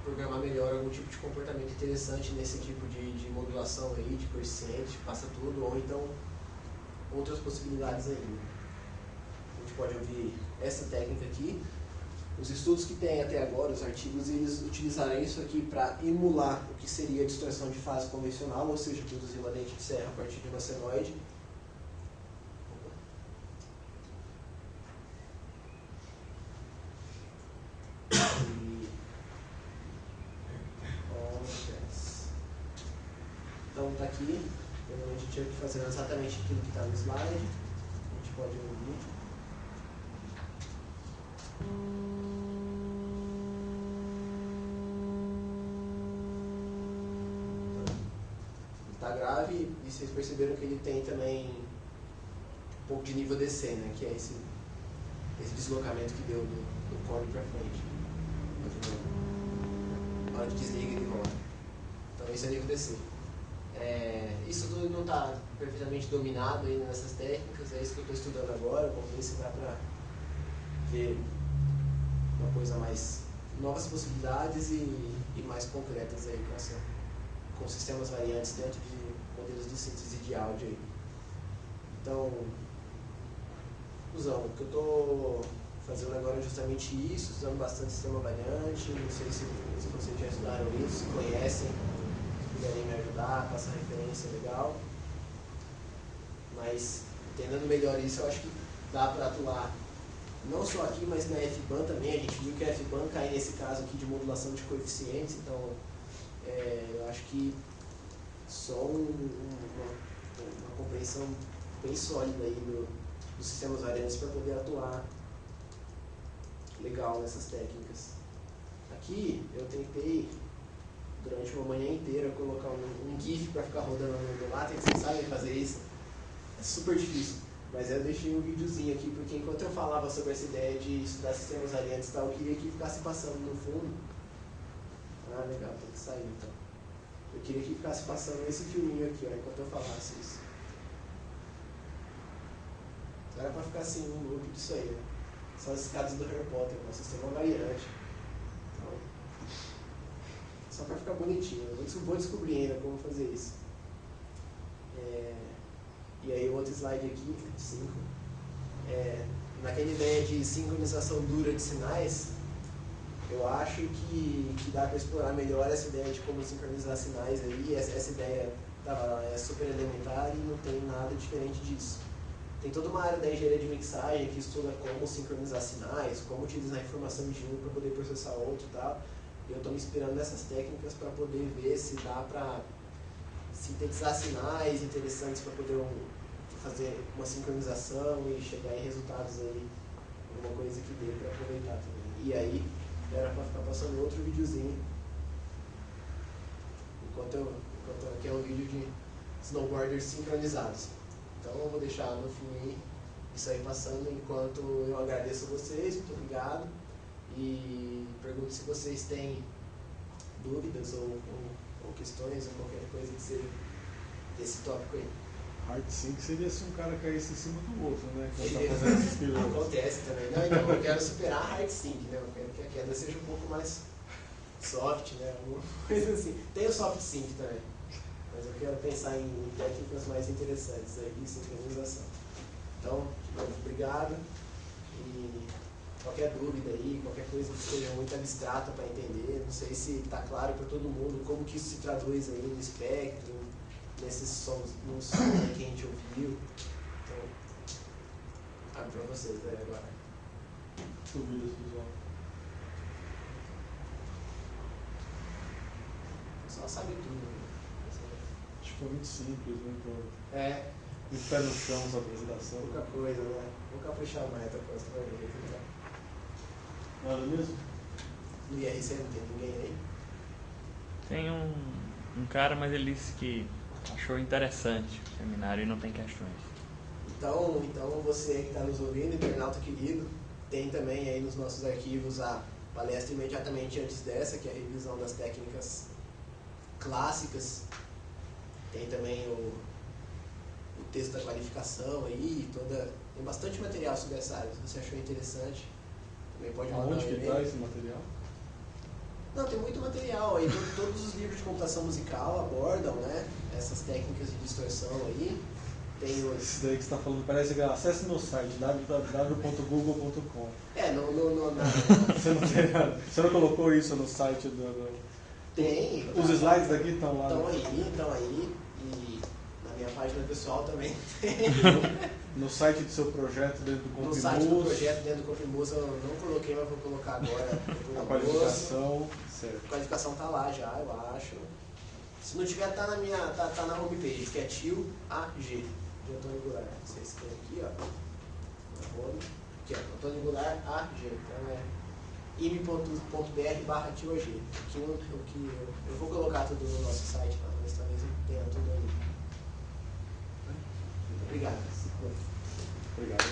programar melhor algum tipo de comportamento interessante nesse tipo de modulação aí, de coeficiente, passa tudo, ou então outras possibilidades ainda. A gente pode ouvir essa técnica aqui. Os estudos que tem até agora, os artigos, eles utilizarem isso aqui para emular o que seria a distorção de fase convencional, ou seja, produzir uma lente de serra a partir de uma senoide. Então está aqui, a gente tinha que fazer exatamente aquilo que está no slide, a gente pode ouvir. Está grave e vocês perceberam que ele tem também um pouco de nível DC, né, que é esse deslocamento que deu do cone para frente. hora que desliga ele roda. Então isso é nível DC. Isso tudo não está perfeitamente dominado ainda nessas técnicas, é isso que eu estou estudando agora. Vamos ver se dá para ver uma coisa mais, novas possibilidades e mais concretas aí com sistemas variantes dentro de modelos de síntese de áudio aí. Então, o que eu estou fazendo agora é justamente isso, usando bastante sistema variante. Não sei se vocês já estudaram isso, se conhecem, se puderem me ajudar, passar referência, legal. Mas, entendendo melhor isso, eu acho que dá para atuar não só aqui, mas na FBAN também. A gente viu que a FBAN cai nesse caso aqui de modulação de coeficientes, então eu acho que só uma compreensão bem sólida aí dos sistemas variantes para poder atuar legal nessas técnicas. Aqui eu tentei durante uma manhã inteira colocar um GIF para ficar rodando no LaTeX. Vocês sabem fazer isso? É super difícil, mas eu deixei um videozinho aqui porque enquanto eu falava sobre essa ideia de estudar sistemas variantes e tal, eu queria que ficasse passando no fundo. Ah, legal, tem que sair então. Eu queria que ficasse passando esse filminho aqui, ó, enquanto eu falasse isso. Era para ficar assim, um loop disso aí, né? São as escadas do Harry Potter, um sistema variante. Então, só para ficar bonitinho. Eu vou descobrir ainda como fazer isso. E aí o outro slide aqui, 5. Naquela ideia de sincronização dura de sinais, eu acho que dá para explorar melhor essa ideia de como sincronizar sinais aí. Essa ideia é super elementar e não tem nada diferente disso. Tem toda uma área da engenharia de mixagem que estuda como sincronizar sinais, como utilizar a informação de um para poder processar outro e tal. E eu estou me inspirando nessas técnicas para poder ver se dá para sintetizar sinais interessantes para poder fazer uma sincronização e chegar em resultados aí, alguma coisa que dê para aproveitar também. E aí, era para ficar passando outro videozinho, que é um vídeo de snowboarders sincronizados. Então eu vou deixar no fim aí, isso aí passando, enquanto eu agradeço a vocês, muito obrigado, e pergunto se vocês têm dúvidas ou questões ou qualquer coisa que seja desse tópico aí. Hard sync seria se um cara caísse em cima do outro, né? Quando tá fazendo esses pilotos. Acontece também. Não, então eu quero superar a hard sync, né? Eu quero que a queda seja um pouco mais soft, né? Alguma coisa assim. Tem o soft sync também. Mas eu quero pensar em técnicas mais interessantes aí de sincronização. Então, de novo, obrigado. E qualquer dúvida aí, qualquer coisa que seja muito abstrata para entender, não sei se está claro para todo mundo como que isso se traduz aí no espectro, nesses sons, nos sons aí que a gente ouviu. Então, abre para vocês aí agora. Dúvidas, pessoal? Só sabe tudo. Né? Acho que foi muito simples, muito pé no chão essa apresentação. Pouca coisa, né? Vou caprichar mais a próxima vez. Né? Nada mesmo? No IRC não tem ninguém aí? Tem um cara, mas ele disse que achou interessante o seminário e não tem questões. Então você que está nos ouvindo, internauta querido, tem também aí nos nossos arquivos a palestra imediatamente antes dessa, que é a revisão das técnicas clássicas. Tem também o texto da qualificação aí, tem bastante material sobre essa área. Se você achou interessante, também pode mandar Aonde que está esse material? Não, tem muito material aí. Todos os livros de computação musical abordam, né, essas técnicas de distorção aí. Tem Isso daí que você está falando parece que acesse meu site www.google.com. Você não colocou isso no site do... Tem. Os slides daqui estão lá. Estão aí. E na minha página pessoal também tem. No site do seu projeto dentro do Confimus. No site do projeto dentro do Confimus eu não coloquei, mas vou colocar agora. A qualificação, certo. A qualificação está lá já, eu acho. Se não tiver, tá na homepage, que é tio AG, de Antônio Goulart. Não sei se tem aqui, ó. Na home. Aqui, ó, Antônio Goulart AG. Então é ime.br/tio AG. Aqui eu vou colocar tudo no nosso site lá, mas talvez eu tenha tudo ali. Obrigado. Obrigado.